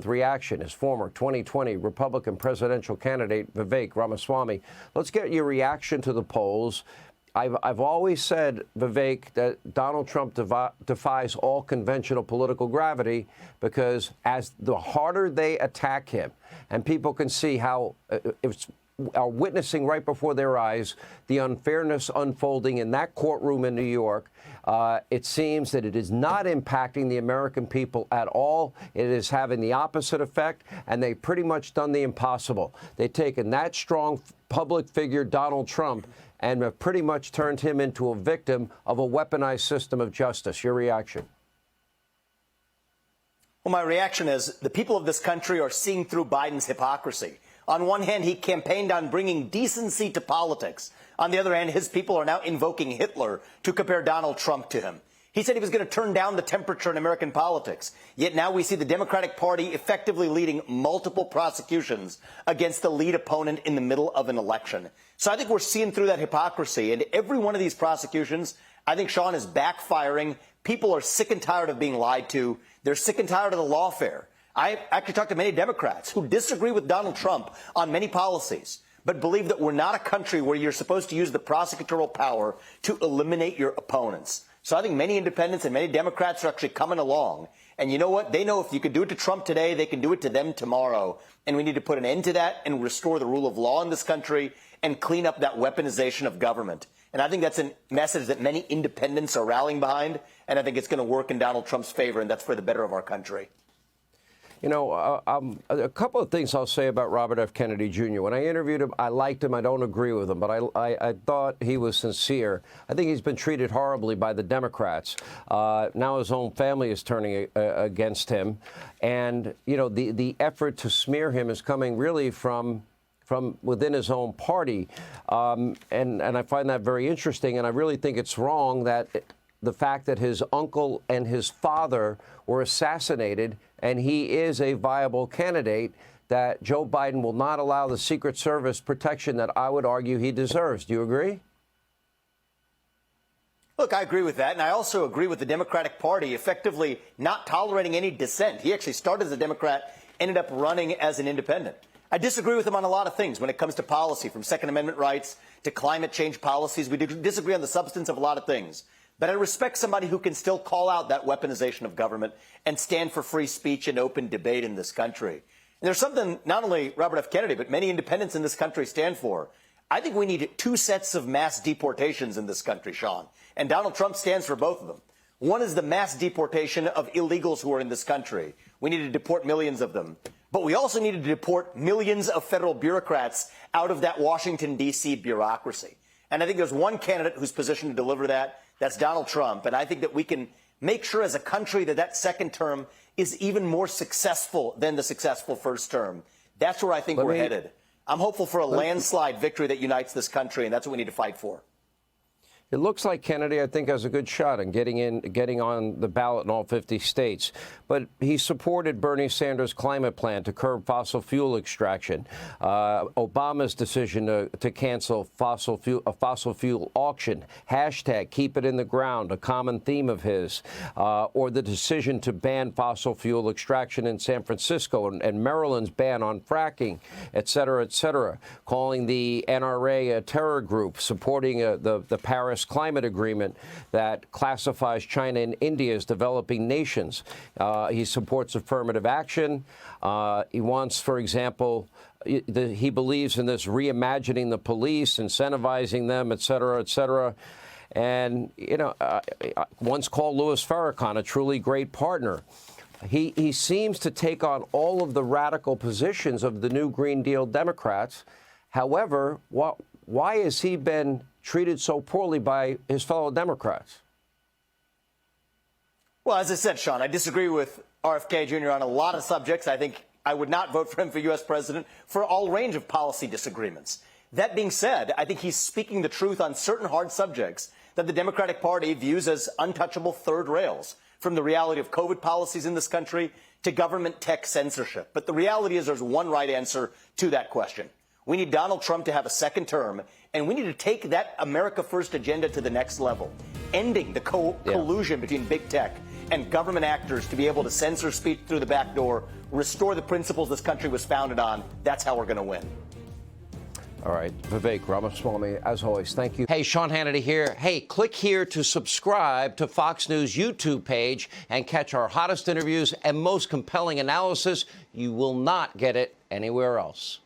Reaction is former 2020 Republican presidential candidate Vivek Ramaswamy. Let's get your reaction to the polls. I've always said, Vivek, that Donald Trump defies all conventional political gravity because as the harder they attack him, and people can see how are witnessing right before their eyes the unfairness unfolding in that courtroom in New York. It seems that it is not impacting the American people at all. It is having the opposite effect, and they've pretty much done the impossible. They've taken that strong public figure, Donald Trump, and have pretty much turned him into a victim of a weaponized system of justice. Your reaction? Well, my reaction is the people of this country are seeing through Biden's hypocrisy. On one hand, he campaigned on bringing decency to politics. On the other hand, his people are now invoking Hitler to compare Donald Trump to him. He said he was going to turn down the temperature in American politics. Yet now we see the Democratic Party effectively leading multiple prosecutions against the lead opponent in the middle of an election. So I think we're seeing through that hypocrisy. And every one of these prosecutions, I think, Sean, is backfiring. People are sick and tired of being lied to. They're sick and tired of the lawfare. I actually talked to many Democrats who disagree with Donald Trump on many policies, but believe that we're not a country where you're supposed to use the prosecutorial power to eliminate your opponents. So I think many independents and many Democrats are actually coming along. And you know what? They know if you could do it to Trump today, they can do it to them tomorrow. And we need to put an end to that and restore the rule of law in this country and clean up that weaponization of government. And I think that's a message that many independents are rallying behind. And I think it's going to work in Donald Trump's favor, and that's for the better of our country. You know, a couple of things I'll say about Robert F. Kennedy Jr. When I interviewed him, I liked him. I don't agree with him, but I thought he was sincere. I think he's been treated horribly by the Democrats. Now his own family is turning against him. And, you know, the effort to smear him is coming really from within his own party. And I find that very interesting. And I really think it's wrong that the fact that his uncle and his father were assassinated and he is a viable candidate, that Joe Biden will not allow the Secret Service protection that I would argue he deserves. Do you agree? Look, I agree with that. And I also agree with the Democratic Party effectively not tolerating any dissent. He actually started as a Democrat, ended up running as an independent. I disagree with him on a lot of things when it comes to policy, from Second Amendment rights to climate change policies. We disagree on the substance of a lot of things. But I respect somebody who can still call out that weaponization of government and stand for free speech and open debate in this country. And there's something not only Robert F. Kennedy, but many independents in this country stand for. I think we need two sets of mass deportations in this country, Sean. And Donald Trump stands for both of them. One is the mass deportation of illegals who are in this country. We need to deport millions of them. But we also need to deport millions of federal bureaucrats out of that Washington, D.C. bureaucracy. And I think there's one candidate who's positioned to deliver that. That's Donald Trump. And I think that we can make sure as a country that that second term is even more successful than the successful first term. That's where I think we're headed. I'm hopeful for a landslide victory that unites this country, and that's what we need to fight for. It looks like Kennedy, I think, has a good shot in getting on the ballot in all 50 states. But he supported Bernie Sanders' climate plan to curb fossil fuel extraction, Obama's decision to cancel a fossil fuel auction, hashtag keep it in the ground, a common theme of his, or the decision to ban fossil fuel extraction in San Francisco and Maryland's ban on fracking, et cetera, calling the NRA a terror group, supporting the Paris Climate Agreement that classifies China and India as developing nations. He supports affirmative action. He wants, for example, he believes in this reimagining the police, incentivizing them, et cetera, and, you know, once called Louis Farrakhan a truly great partner. He seems to take on all of the radical positions of the new Green Deal Democrats. However, why has he been treated so poorly by his fellow Democrats? Well, as I said, Sean, I disagree with RFK Jr. on a lot of subjects. I think I would not vote for him for U.S. president for all range of policy disagreements. That being said, I think he's speaking the truth on certain hard subjects that the Democratic Party views as untouchable third rails, from the reality of COVID policies in this country to government tech censorship. But the reality is there's one right answer to that question. We need Donald Trump to have a second term, and we need to take that America First agenda to the next level, ending the collusion between big tech and government actors to be able to censor speech through the back door, restore the principles this country was founded on. That's how we're going to win. All right, Vivek Ramaswamy, as always, thank you. Hey, Sean Hannity here. Hey, click here to subscribe to Fox News YouTube page and catch our hottest interviews and most compelling analysis. You will not get it anywhere else.